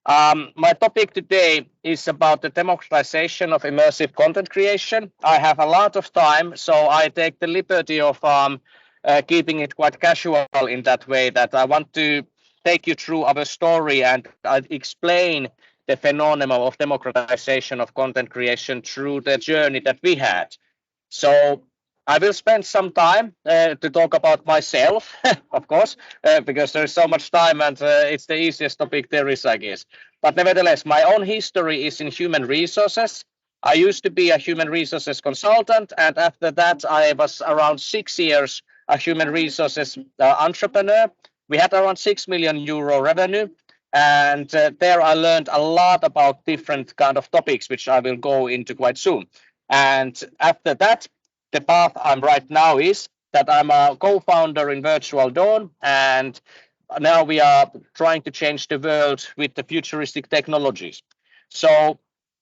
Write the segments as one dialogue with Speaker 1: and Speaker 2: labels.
Speaker 1: My topic today is about the democratization of immersive content creation. I have a lot of time, so I take the liberty of keeping it quite casual in that way that I want to take you through our story and explain the phenomenon of democratization of content creation through the journey that we had. So I will spend some time to talk about myself, of course, because there's so much time and it's the easiest topic there is, I guess. But nevertheless, my own history is in human resources. I used to be a human resources consultant, and after that, I was around 6 years a human resources entrepreneur. We had around 6 million euro revenue, and there I learned a lot about different kind of topics, which I will go into quite soon. And after that, the path I'm right now is that I'm a co-founder in Virtual Dawn, and now we are trying to change the world with the futuristic technologies. So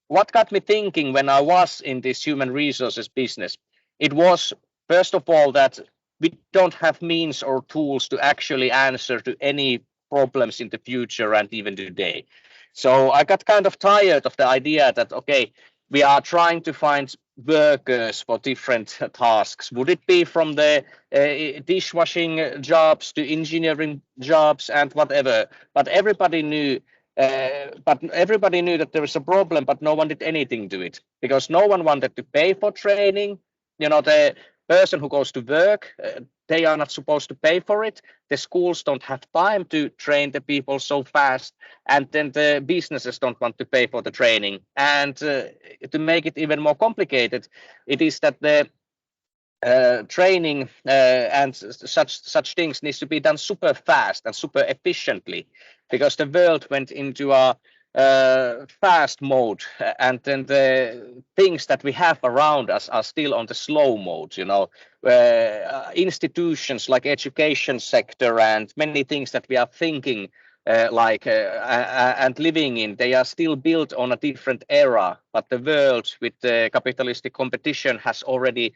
Speaker 1: what got me thinking when I was in this human resources business? It was, first of all, that we don't have means or tools to actually answer to any problems in the future and even today. So I got kind of tired of the idea that, okay, we are trying to find workers for different tasks. Would it be from the dishwashing jobs to engineering jobs and whatever? But everybody knew. That there is a problem, but no one did anything to it because no one wanted to pay for training. The person who goes to work, they are not supposed to pay for it. The schools don't have time to train the people so fast, and then the businesses don't want to pay for the training. And to make it even more complicated, it is that the training and such things needs to be done super fast and super efficiently because the world went into a fast mode, and then the things that we have around us are still on the slow mode. Institutions like education sector and many things that we are thinking and living in, they are still built on a different era, but the world with the capitalistic competition has already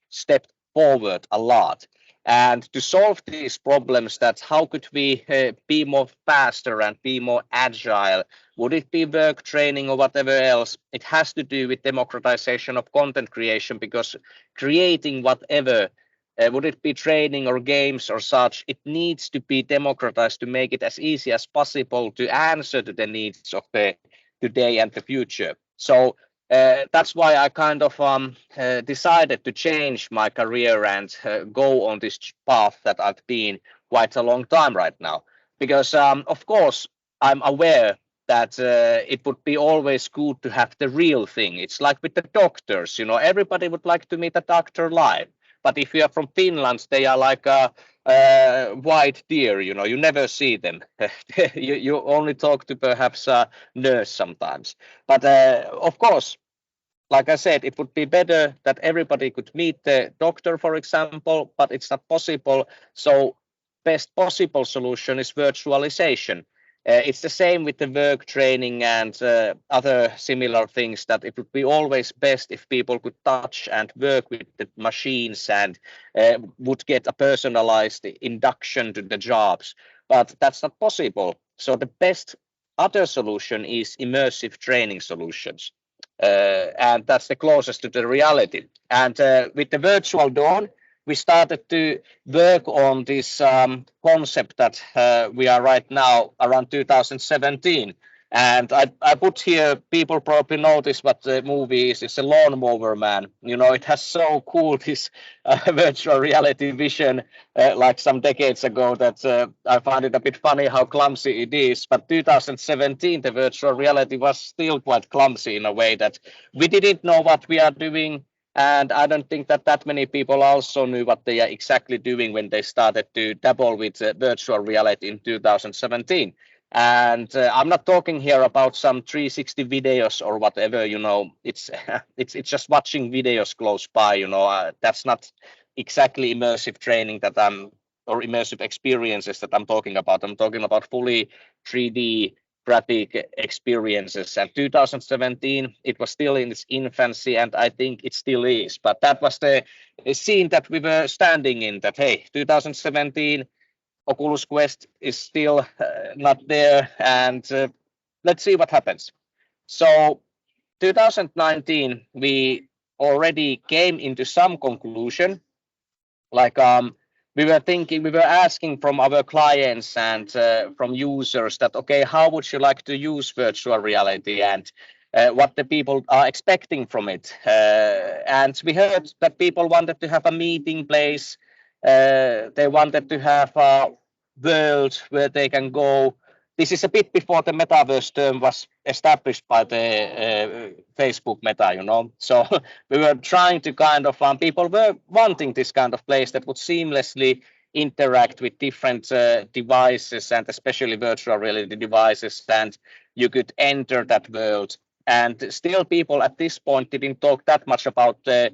Speaker 1: stepped forward a lot. And to solve these problems, that how could we be more faster and be more agile? Would it be work training or whatever else? It has to do with democratization of content creation, because creating whatever, would it be training or games or such, it needs to be democratized to make it as easy as possible to answer to the needs of the today and the future. So that's why I kind of decided to change my career and go on this path that I've been quite a long time right now. Because, of course, I'm aware that it would be always good to have the real thing. It's like with the doctors, everybody would like to meet a doctor live. But if you are from Finland, they are like a white deer, you never see them. you only talk to perhaps a nurse sometimes. But of course, like I said, it would be better that everybody could meet the doctor, for example, but it's not possible. So best possible solution is virtualization. It's the same with the work training and other similar things, that it would be always best if people could touch and work with the machines and would get a personalized induction to the jobs. But that's not possible. So the best other solution is immersive training solutions. And that's the closest to the reality. And with the Virtual Dawn, we started to work on this concept that we are right now around 2017. And I put here, people probably notice what the movie is. It's a lawnmower man. It has so cool this virtual reality vision like some decades ago that I find it a bit funny how clumsy it is. But 2017, the virtual reality was still quite clumsy in a way that we didn't know what we are doing. And I don't think that many people also knew what they are exactly doing when they started to dabble with virtual reality in 2017. And I'm not talking here about some 360 videos or whatever. It's it's just watching videos close by. That's not exactly immersive training or immersive experiences that I'm talking about. I'm talking about fully 3D graphic experiences. And 2017, it was still in its infancy, and I think it still is. But that was the scene that we were standing in, that, hey, 2017, Oculus Quest is still not there, and let's see what happens. So 2019, we already came into some conclusion, like we were asking from our clients and from users that, okay, how would you like to use virtual reality, and what the people are expecting from it. And we heard that people wanted to have a meeting place. They wanted to have a world where they can go. This is a bit before the metaverse term was established by the Facebook Meta, So we were trying to kind of, people were wanting this kind of place that would seamlessly interact with different devices, and especially virtual reality devices, and you could enter that world. And still people at this point didn't talk that much about the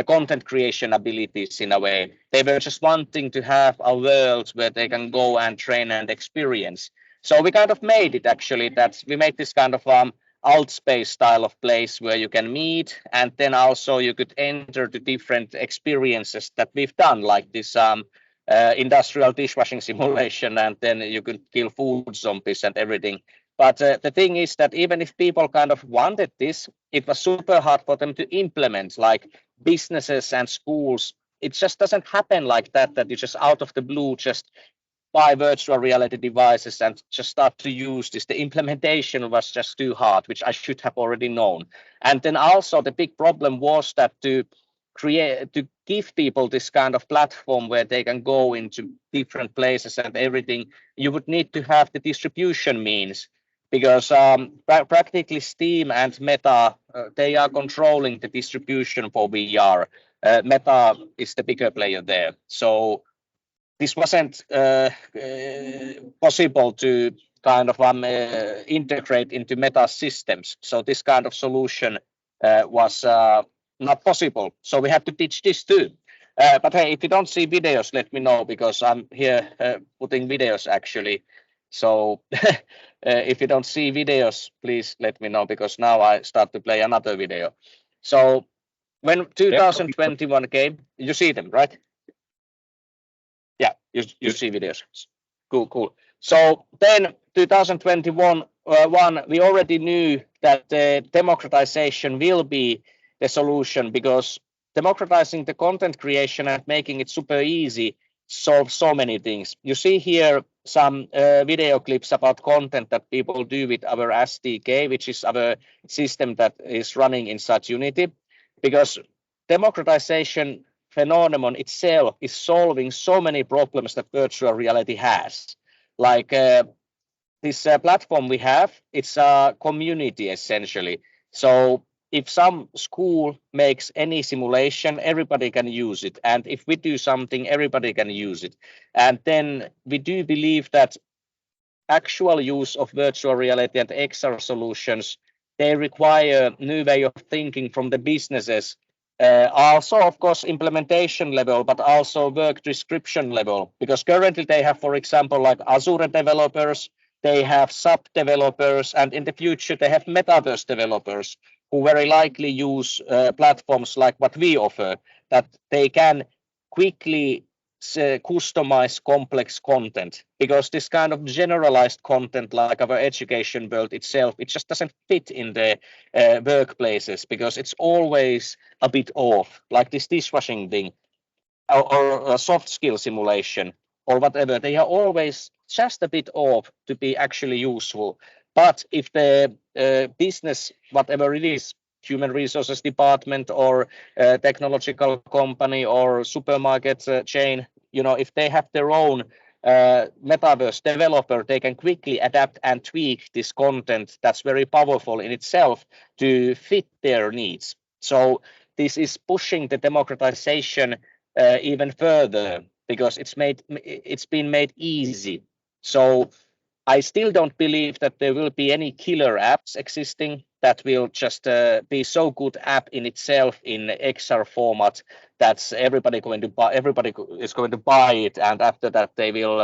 Speaker 1: content creation abilities in a way. They were just wanting to have a world where they can go and train and experience. So we kind of made it actually, that we made this kind of alt space style of place where you can meet, and then also you could enter the different experiences that we've done, like this industrial dishwashing simulation, and then you could kill food zombies and everything. But the thing is that even if people kind of wanted this, it was super hard for them to implement, like businesses and schools. It just doesn't happen like that, that you just out of the blue just buy virtual reality devices and just start to use this. The implementation was just too hard, which I should have already known. And then also the big problem was that to give people this kind of platform where they can go into different places and everything, you would need to have the distribution means, because practically Steam and Meta, they are controlling the distribution for VR. Meta is the bigger player there. So this wasn't possible to kind of integrate into Meta systems. So this kind of solution was not possible. So we have to teach this too. But hey, if you don't see videos, let me know, because I'm here putting videos actually. So if you don't see videos, please let me know, because now I start to play another video. So when 2021 came, you see them, right? Yeah, you see videos. Cool. So then 2021, we already knew that the democratization will be the solution, because democratizing the content creation and making it super easy solves so many things. You see here some video clips about content that people do with our SDK, which is our system that is running inside Unity, because democratization phenomenon itself is solving so many problems that virtual reality has. Like this platform we have, it's a community essentially. So if some school makes any simulation, everybody can use it. And if we do something, everybody can use it. And then we do believe that actual use of virtual reality and XR solutions, they require new way of thinking from the businesses. Also, of course, implementation level, but also work description level, because currently they have, for example, like Azure developers, they have SAP developers, and in the future they have Metaverse developers who very likely use platforms like what we offer, that they can quickly customize complex content, because this kind of generalized content like our education world itself, it just doesn't fit in the workplaces, because it's always a bit off, like this dishwashing thing, or a soft skill simulation or whatever. They are always just a bit off to be actually useful. But if the business, whatever it is, human resources department or technological company or supermarket chain, if they have their own metaverse developer, they can quickly adapt and tweak this content that's very powerful in itself to fit their needs. So this is pushing the democratization even further, because it's been made easy. So I still don't believe that there will be any killer apps existing that will just be so good app in itself in XR format that everybody is going to buy it, and after that they will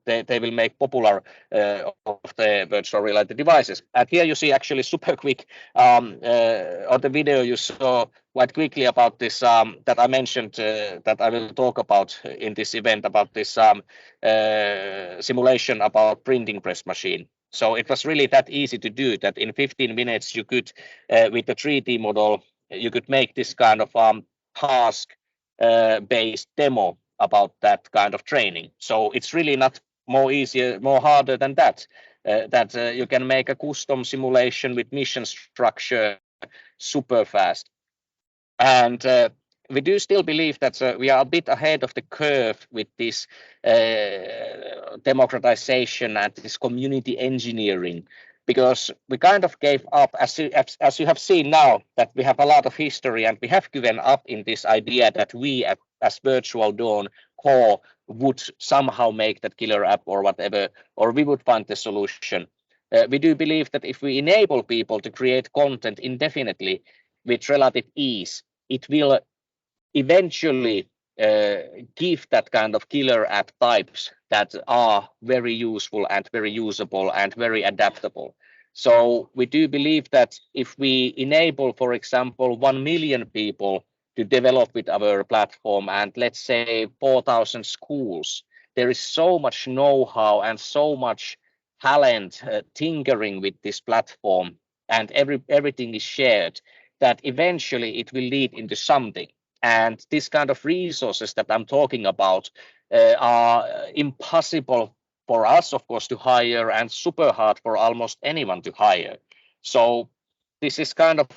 Speaker 1: they will make popular of the virtual reality devices. And here you see actually super quick on the video you saw quite quickly about this that I mentioned that I will talk about in this event, about this simulation about printing press machine. So it was really that easy to do that in 15 minutes you could, with the 3D model, you could make this kind of task based demo about that kind of training. So it's really not more easier, more harder than that. You can make a custom simulation with mission structure super fast. And we do still believe that we are a bit ahead of the curve with this democratization and this community engineering, because we kind of gave up, as you have seen now, that we have a lot of history and we have given up in this idea that we as Virtual Dawn core would somehow make that killer app or whatever, or we would find the solution. We do believe that if we enable people to create content indefinitely with relative ease, it will eventually give that kind of killer app types that are very useful and very usable and very adaptable. So we do believe that if we enable, for example, 1 million people to develop with our platform and let's say 4,000 schools, there is so much know-how and so much talent tinkering with this platform, and everything is shared, that eventually it will lead into something. And this kind of resources that I'm talking about are impossible for us, of course, to hire, and super hard for almost anyone to hire. So this is kind of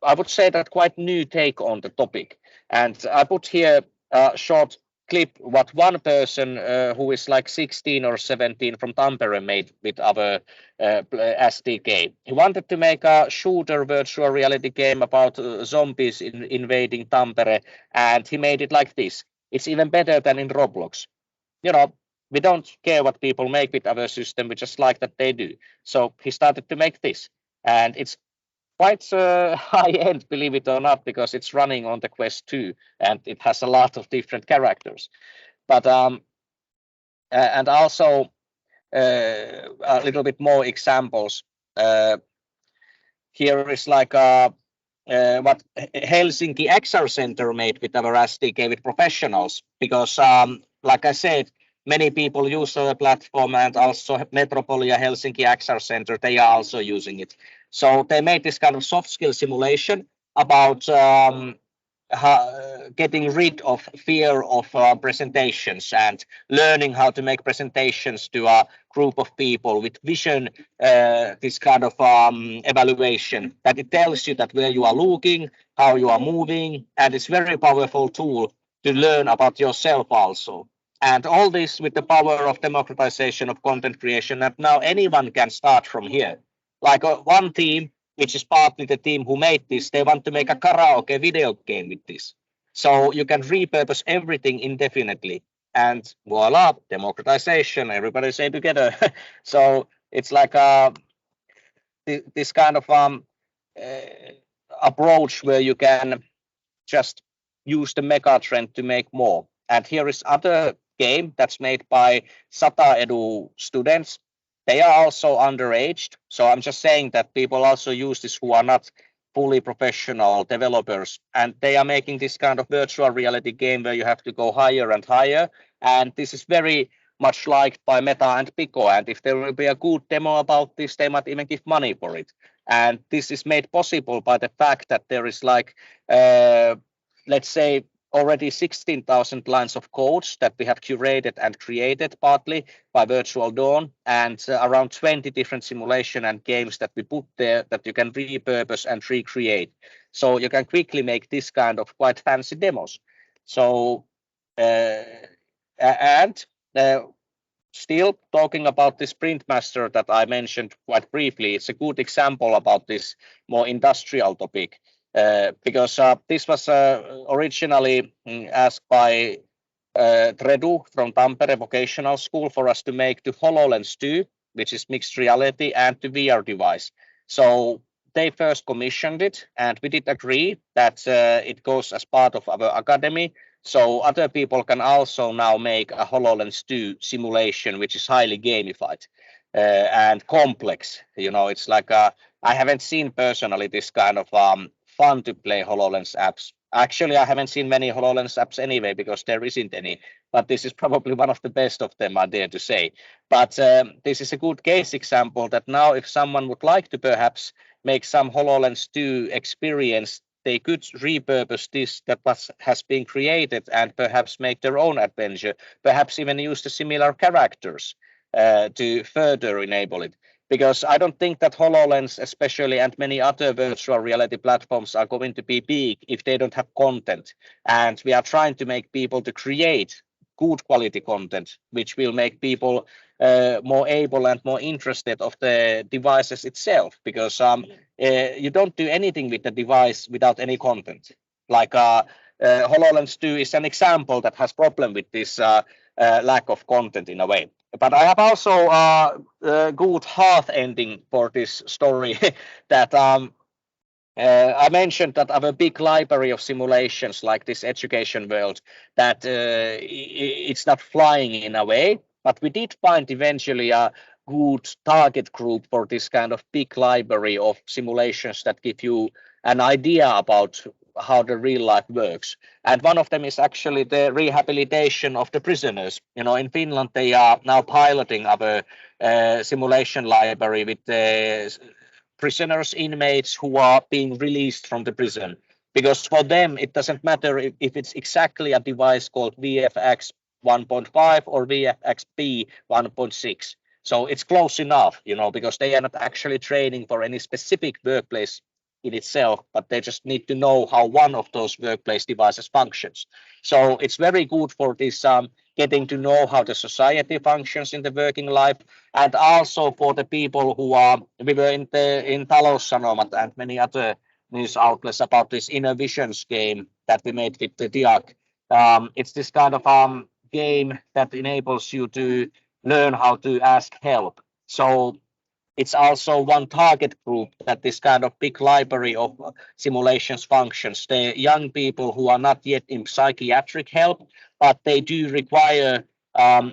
Speaker 1: I would say that quite new take on the topic. And I put here a short clip what one person who is like 16 or 17 from Tampere made with our SDK. He wanted to make a shooter virtual reality game about zombies invading Tampere, and he made it like this. It's even better than in Roblox. You know, we don't care what people make with our system, we just like that they do. So he started to make this, and it's quite high end, believe it or not, because it's running on the Quest 2 and it has a lot of different characters. But and also a little bit more examples. Here is like what Helsinki XR Center made with our SDK with professionals, because like I said, many people use the platform, and also Metropolia Helsinki XR Center, they are also using it. So they made this kind of soft skill simulation about getting rid of fear of presentations and learning how to make presentations to a group of people with vision, this kind of evaluation, that it tells you that where you are looking, how you are moving, and it's very powerful tool to learn about yourself also. And all this with the power of democratization of content creation, and now anyone can start from here. Like one team, which is partly the team who made this, they want to make a karaoke video game with this. So you can repurpose everything indefinitely. And voila, democratization, everybody say together. So it's like this kind of approach where you can just use the mega trend to make more. And here is other game that's made by TREDU students. They are also underaged. So I'm just saying that people also use this who are not fully professional developers, and they are making this kind of virtual reality game where you have to go higher and higher. And this is very much liked by Meta and Pico. And if there will be a good demo about this, they might even give money for it. And this is made possible by the fact that there is like, let's say, already 16,000 lines of codes that we have curated and created partly by Virtual Dawn, and around 20 different simulation and games that we put there that you can repurpose and recreate. So you can quickly make this kind of quite fancy demos. So, still talking about this Printmaster that I mentioned quite briefly, it's a good example about this more industrial topic. Because this was originally asked by TREDU from Tampere Vocational School for us to make to Hololens 2, which is mixed reality, and to VR device. So they first commissioned it, and we did agree that it goes as part of our academy. So other people can also now make a HoloLens 2 simulation, which is highly gamified and complex. You know, it's like I haven't seen personally this kind of fun to play HoloLens apps. Actually, I haven't seen many HoloLens apps anyway because there isn't any, but this is probably one of the best of them, I dare to say. But this is a good case example that now if someone would like to perhaps make some HoloLens 2 experience, they could repurpose this that has been created and perhaps make their own adventure, perhaps even use the similar characters to further enable it. Because I don't think that HoloLens especially and many other virtual reality platforms are going to be big if they don't have content. And we are trying to make people to create good quality content, which will make people more able and more interested of the devices itself, because you don't do anything with the device without any content. Like HoloLens 2 is an example that has problem with this lack of content in a way. But I have also a good half ending for this story that I mentioned that our big library of simulations like this education world, that it's not flying in a way, but we did find eventually a good target group for this kind of big library of simulations that give you an idea about how the real life works. And one of them is actually the rehabilitation of the prisoners. You know, in Finland, they are now piloting our simulation library with the prisoners, inmates who are being released from the prison. Because for them, it doesn't matter if it's exactly a device called VFX 1.5 or VFXP 1.6. So it's close enough, you know, because they are not actually training for any specific workplace in itself, but they just need to know how one of those workplace devices functions. So it's very good for this getting to know how the society functions in the working life, and also for the people who are, we were in Taloussanomat and many other news outlets about this Inner Visions game that we made with the DIAC. It's this kind of game that enables you to learn how to ask help. So it's also one target group that this kind of big library of simulations functions. The young people who are not yet in psychiatric help, but they do require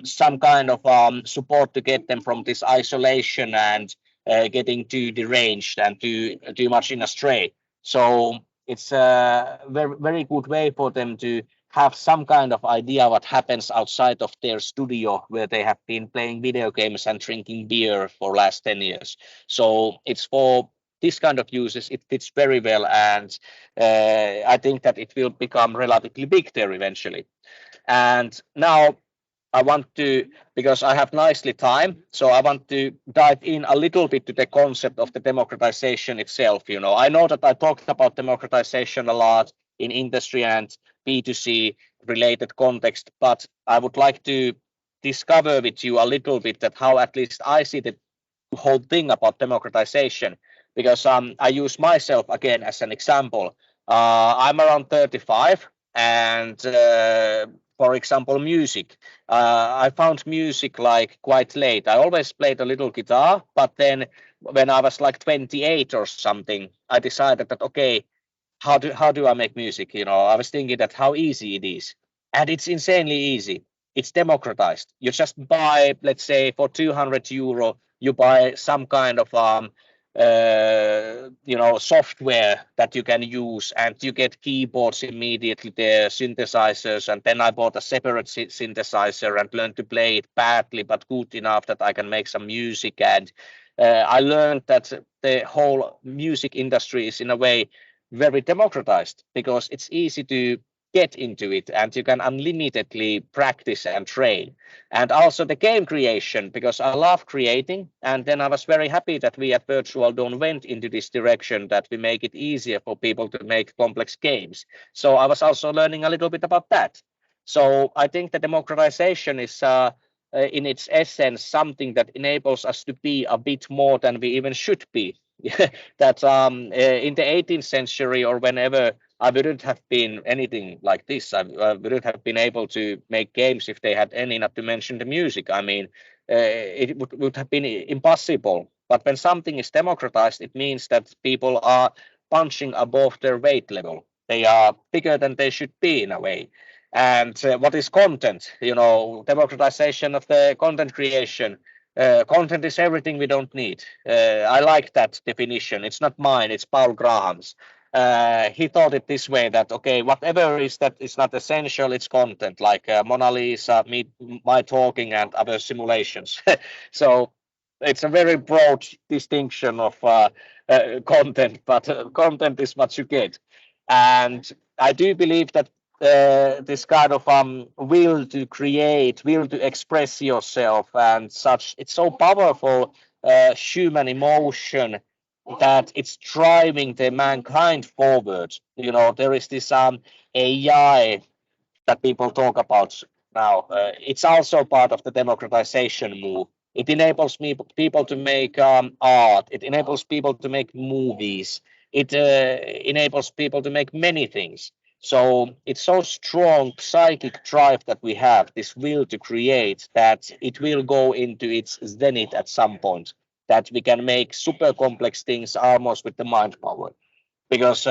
Speaker 1: some kind of support to get them from this isolation and getting too deranged and too much in a stray. So it's a very, very good way for them to have some kind of idea what happens outside of their studio where they have been playing video games and drinking beer for last 10 years. So it's for this kind of uses, it fits very well, and I think that it will become relatively big there eventually. And now I want to, because I have nicely time, so I want to dive in a little bit to the concept of the democratization itself. You know, I know that I talked about democratization a lot in industry and B2C related context, but I would like to discover with you a little bit that how at least I see the whole thing about democratization, because I use myself again as an example. I'm around 35, and for example, music. I found music like quite late. I always played a little guitar, but then when I was like 28 or something, I decided that okay, how do I make music? You know, I was thinking that how easy it is, and it's insanely easy. It's democratized. You just buy, let's say, for 200 euro, you buy some kind of software that you can use, and you get keyboards immediately there, synthesizers, and then I bought a separate synthesizer and learned to play it badly but good enough that I can make some music. And I learned that the whole music industry is in a way very democratized because it's easy to get into it and you can unlimitedly practice and train. And also the game creation, because I love creating, and then I was very happy that we at Virtual Dawn went into this direction, that we make it easier for people to make complex games. So I was also learning a little bit about that. So I think the democratization is in its essence something that enables us to be a bit more than we even should be. That in the 18th century or whenever, I wouldn't have been anything like this. I wouldn't have been able to make games if they had any, not to mention the music. I mean, it would have been impossible. But when something is democratized, it means that people are punching above their weight level. They are bigger than they should be in a way. And what is content? You know, democratization of the content creation. Content is everything we don't need. I like that definition. It's not mine, it's Paul Graham's. he thought it this way that okay, whatever is that is not essential, it's content like Mona Lisa, my talking, and other simulations. So it's a very broad distinction of content, but content is what you get. And I do believe that this kind of will to create, will to express yourself, and such, it's so powerful human emotion that it's driving the mankind forward. You know, there is this AI that people talk about now. It's also part of the democratization move. It enables people to make art. It enables people to make movies. It enables people to make many things. So it's so strong psychic drive that we have, this will to create, that it will go into its zenith at some point. That we can make super complex things almost with the mind power. Because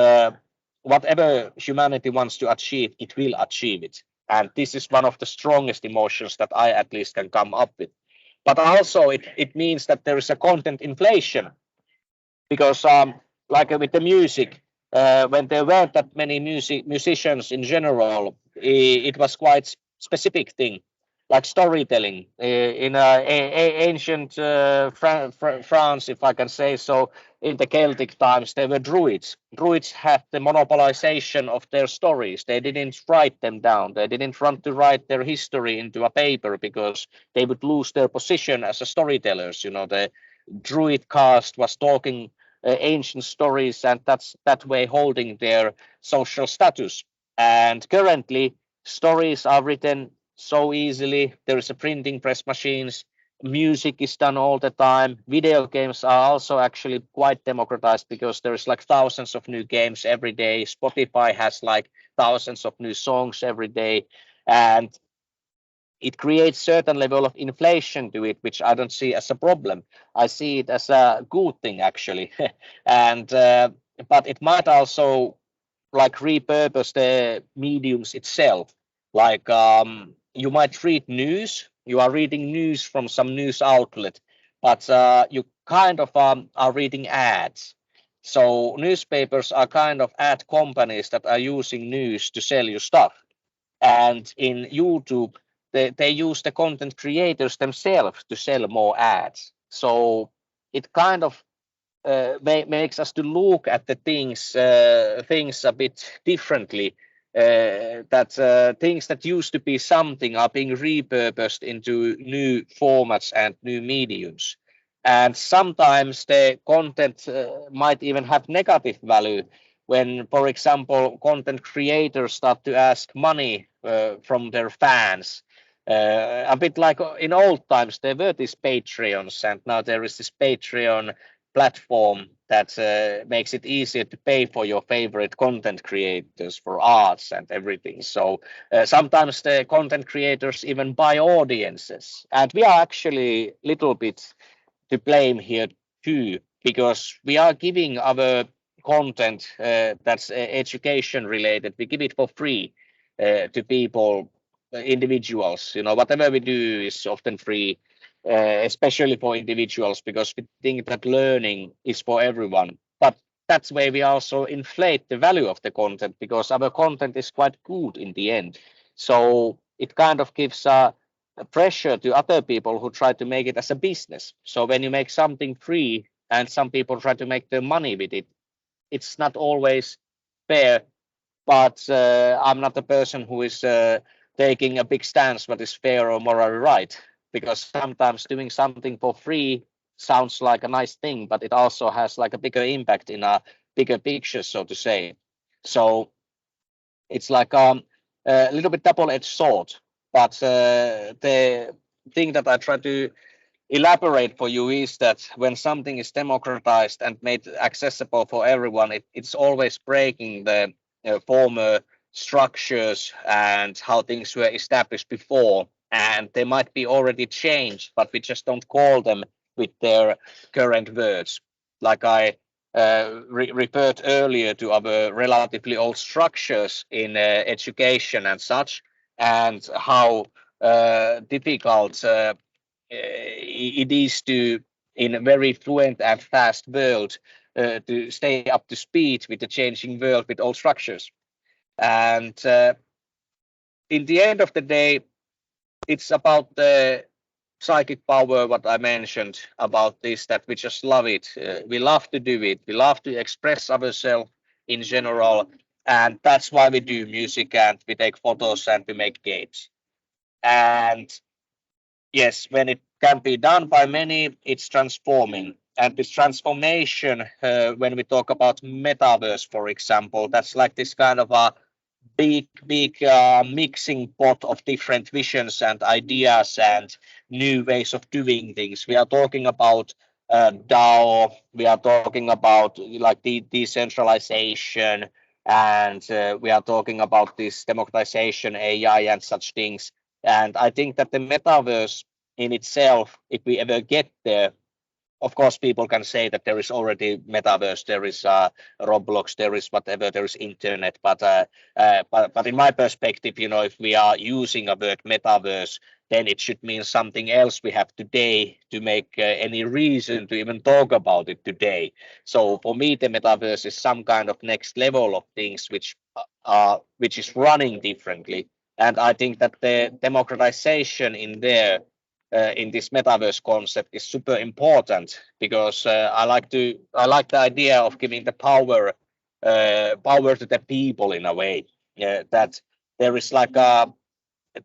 Speaker 1: whatever humanity wants to achieve, it will achieve it. And this is one of the strongest emotions that I at least can come up with. But also it means that there is a content inflation because like with the music, when there weren't that many musicians in general, it was quite specific thing, like storytelling in ancient France, if I can say so. In the Celtic times, there were druids. Druids had the monopolization of their stories. They didn't write them down. They didn't want to write their history into a paper because they would lose their position as a storytellers. You know, the druid caste was talking ancient stories, and that's that way holding their social status. And currently, stories are written so easily. There is a printing press machines. Music is done all the time. Video games are also actually quite democratized because there's like thousands of new games every day. Spotify has like thousands of new songs every day, and it creates certain level of inflation to it, which I don't see as a problem. I see it as a good thing actually, and but it might also like repurpose the mediums itself. Like you might read news, you are reading news from some news outlet, but you kind of are reading ads. So newspapers are kind of ad companies that are using news to sell you stuff. And in YouTube, they use the content creators themselves to sell more ads. So it kind of makes us to look at the things a bit differently. That things that used to be something are being repurposed into new formats and new mediums. And sometimes the content might even have negative value when, for example, content creators start to ask money from their fans. A bit like in old times, there were these Patreons, and now there is this Patreon platform that makes it easier to pay for your favorite content creators for arts and everything. So sometimes the content creators even buy audiences, and we are actually a little bit to blame here too, because we are giving our content that's education related. We give it for free to people, individuals. You know, whatever we do is often free, especially for individuals, because we think that learning is for everyone. But that's where we also inflate the value of the content because our content is quite good in the end. So it kind of gives a pressure to other people who try to make it as a business. So when you make something free and some people try to make their money with it, it's not always fair. But I'm not the person who is taking a big stance what is fair or morally right, because sometimes doing something for free sounds like a nice thing, but it also has like a bigger impact in a bigger picture, so to say. So it's like a little bit double-edged sword. But the thing that I try to elaborate for you is that when something is democratized and made accessible for everyone, it's always breaking the former structures and how things were established before. And they might be already changed, but we just don't call them with their current words. Like I referred earlier to our relatively old structures in education and such, and how difficult it is to, in a very fluent and fast world, to stay up to speed with the changing world with old structures. And in the end of the day, it's about the psychic power, what I mentioned about this, that we just love it. We love to do it. We love to express ourselves in general. And that's why we do music and we take photos and we make games. And yes, when it can be done by many, it's transforming. And this transformation, when we talk about metaverse, for example, that's like this kind of a big mixing pot of different visions and ideas and new ways of doing things. We are talking about DAO, we are talking about like the decentralization, and we are talking about this democratization, AI, and such things. And I think that the metaverse in itself, if we ever get there, of course, people can say that there is already metaverse, there is Roblox, there is whatever, there is internet. But in my perspective, you know, if we are using a word metaverse, then it should mean something else we have today to make any reason to even talk about it today. So for me, the metaverse is some kind of next level of things which is running differently. And I think that the democratization in there in this metaverse concept is super important because I like the idea of giving the power to the people in a way that there is like a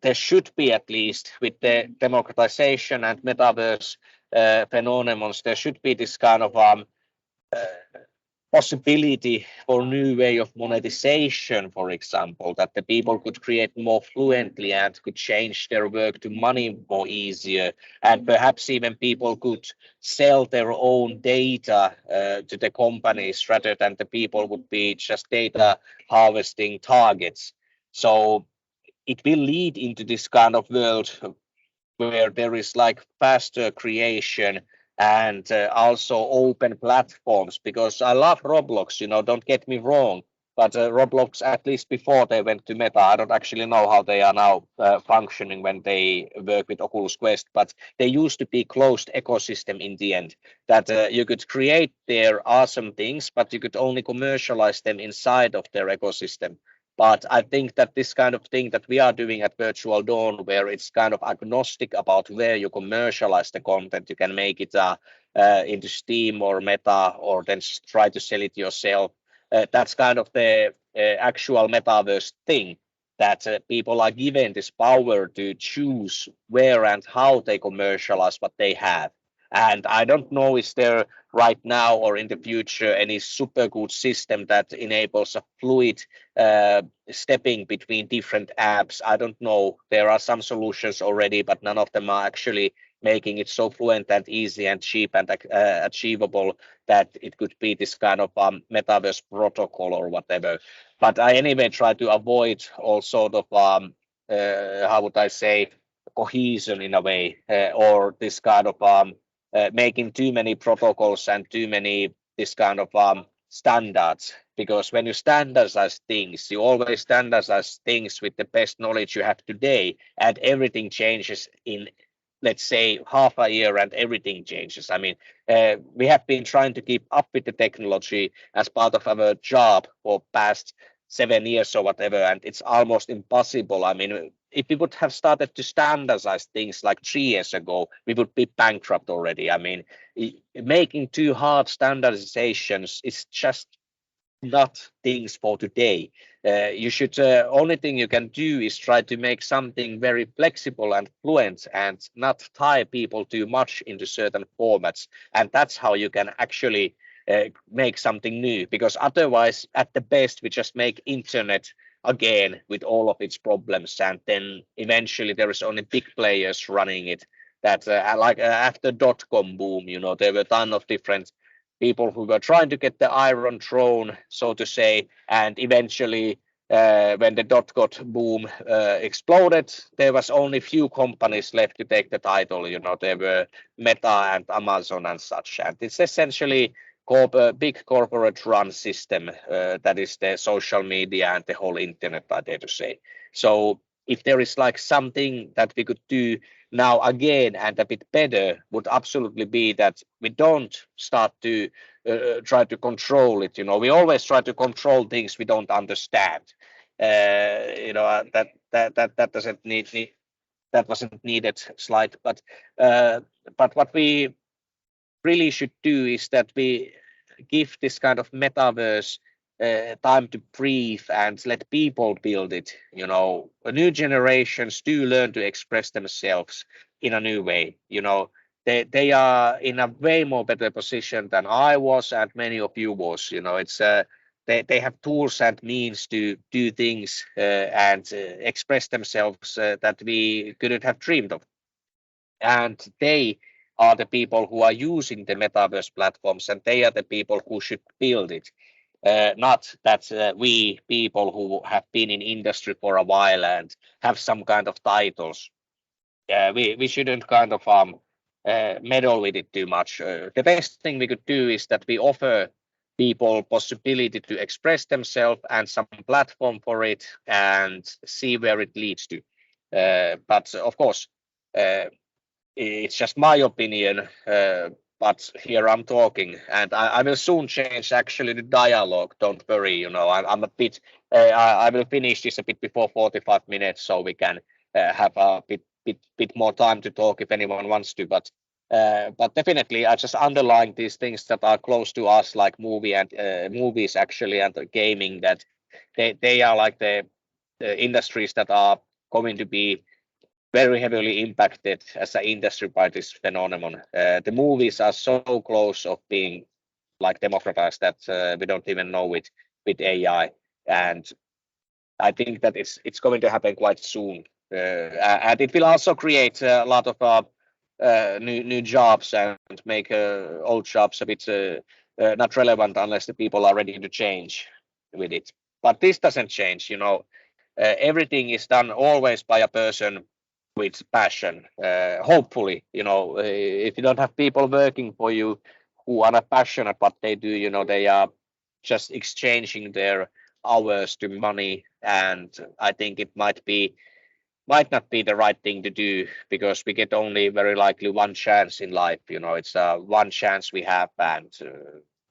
Speaker 1: there should be, at least with the democratization and metaverse phenomenons, there should be this kind of possibility for new way of monetization, for example, that the people could create more fluently and could change their work to money more easier, and perhaps even people could sell their own data to the companies rather than the people would be just data harvesting targets. So it will lead into this kind of world where there is like faster creation and also open platforms, because I love Roblox, you know, don't get me wrong, but Roblox, at least before they went to Meta, I don't actually know how they are now functioning when they work with Oculus Quest, but they used to be closed ecosystem in the end, that you could create their awesome things, but you could only commercialize them inside of their ecosystem. But I think that this kind of thing that we are doing at Virtual Dawn, where it's kind of agnostic about where you commercialize the content, you can make it into Steam or Meta, or then try to sell it yourself. That's kind of the actual metaverse thing, that people are given this power to choose where and how they commercialize what they have. And I don't know, is there right now or in the future any super good system that enables a fluid stepping between different apps? I don't know. There are some solutions already, but none of them are actually making it so fluent and easy and cheap and achievable that it could be this kind of metaverse protocol or whatever. But I anyway try to avoid all sort of how would I say, cohesion in a way, or this kind of making too many protocols and too many this kind of standards, because when you standardize things, you always standardize things with the best knowledge you have today, and everything changes in, let's say, half a year, and everything changes. I mean, we have been trying to keep up with the technology as part of our job for past 7 years or whatever, and it's almost impossible. I mean, if we would have started to standardize things like 3 years ago, we would be bankrupt already. I mean, making too hard standardizations is just not things for today. You should only thing you can do is try to make something very flexible and fluent, and not tie people too much into certain formats. And that's how you can actually make something new, because otherwise, at the best, we just make internet again with all of its problems, and then eventually there is only big players running it. That like after .com boom, you know, there were a ton of different people who were trying to get the Iron Throne, so to say, and eventually when the .com boom exploded, there was only few companies left to take the title. You know, there were Meta and Amazon and such, and it's essentially big corporate run system that is the social media and the whole internet, I dare to say. So if there is like something that we could do Now again, and a bit better would absolutely be that we don't start to try to control it. We always try to control things we don't understand. That doesn't need that wasn't needed slide, but what we really should do is that we give this kind of metaverse time to breathe and let people build it. New generations do learn to express themselves in a new way. They are in a way more better position than I was and many of you was. It's they have tools and means to do things and express themselves that we couldn't have dreamed of. And they are the people who are using the metaverse platforms, and they are the people who should build it. Not that we people who have been in industry for a while and have some kind of titles. We shouldn't kind of meddle with it too much. The best thing we could do is that we offer people possibility to express themselves and some platform for it and see where it leads to. But of course, it's just my opinion, but here I'm talking, and I will soon change actually the dialogue. Don't worry, I'm a bit. I will finish this a bit before 45 minutes, so we can have a bit more time to talk if anyone wants to. But definitely, I just underline these things that are close to us, like movies actually, and the gaming. That they are like the industries that are going to be very heavily impacted as an industry by this phenomenon. The movies are so close of being like democratized that we don't even know with AI, and I think that it's going to happen quite soon, and it will also create a lot of new jobs and make old jobs a bit not relevant unless the people are ready to change with it. But this doesn't change, everything is done always by a person with passion. Hopefully, if you don't have people working for you who are not passionate what they do, they are just exchanging their hours to money, and I think it might not be the right thing to do, because we get only very likely one chance in life. It's one chance we have, and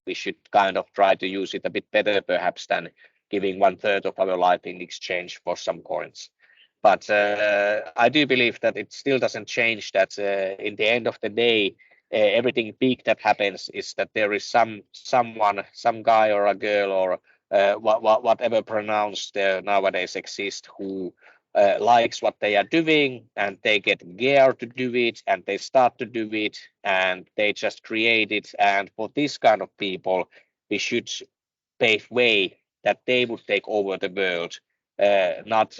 Speaker 1: we should kind of try to use it a bit better perhaps than giving 1/3 of our life in exchange for some coins. But I do believe that it still doesn't change that in the end of the day, everything big that happens is that there is someone, some guy or a girl or whatever pronouns there nowadays exist, who likes what they are doing, and they get gear to do it, and they start to do it, and they just create it. And for this kind of people, we should pave way that they would take over the world, not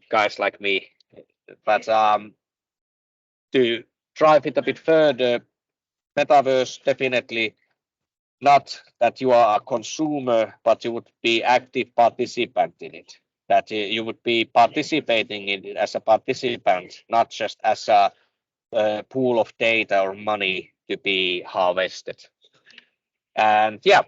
Speaker 1: guys like me. But to drive it a bit further, metaverse definitely not that you are a consumer, but you would be active participant in it. That you would be participating in it as a participant, not just as a pool of data or money to be harvested. And yeah,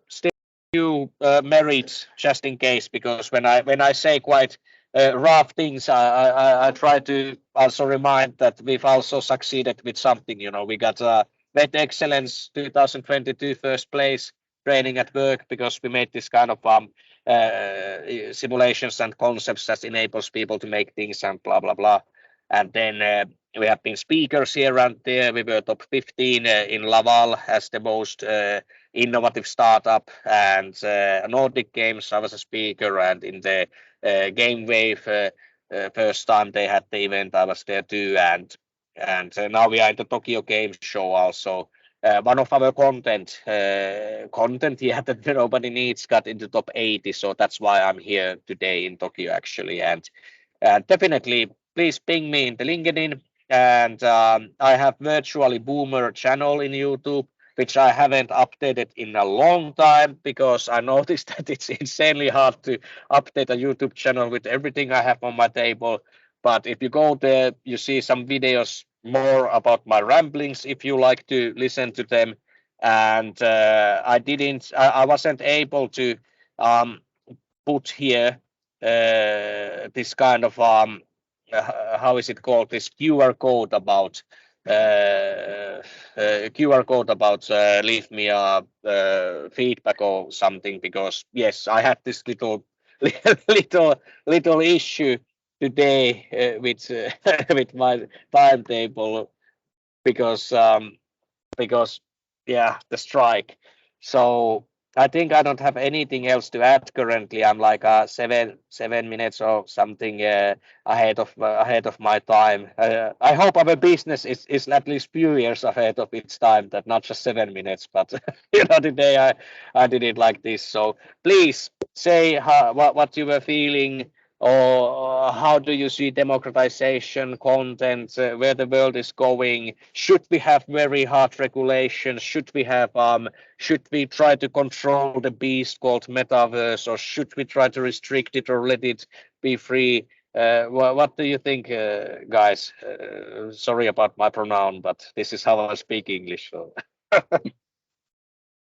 Speaker 1: still few merits just in case, because when I say quite rough things, I try to also remind that we've also succeeded with something. We got Vet Excellence 2022 first place training at work, because we made this kind of simulations and concepts that enables people to make things and blah blah blah. And then we have been speakers here and there. We were top 15 in Laval as the most innovative startup, and Nordic Games I was a speaker, and in the Game Wave first time they had the event I was there too, and now we are in the Tokyo Game Show also. One of our content yeah, that nobody needs got into top 80, so that's why I'm here today in Tokyo actually. And definitely please ping me in the LinkedIn, and I have Virtually Boomer channel in YouTube, which I haven't updated in a long time, because I noticed that it's insanely hard to update a YouTube channel with everything I have on my table. But if you go there, you see some videos more about my ramblings if you like to listen to them. And I wasn't able to put here this kind of how is it called, this QR code about leave me a feedback or something, because yes, I had this little little issue today with with my timetable, because because yeah, the strike. So I think I don't have anything else to add currently. I'm like 7 minutes or something ahead of my time. I hope our business is at least few years ahead of its time, that not just 7 minutes, but today I did it like this. So please say what you were feeling, or how do you see democratization, content, where the world is going? Should we have very hard regulations? Should we try to control the beast called Metaverse, or should we try to restrict it or let it be free? What do you think, guys? Sorry about my pronoun, but this is how I speak English. So.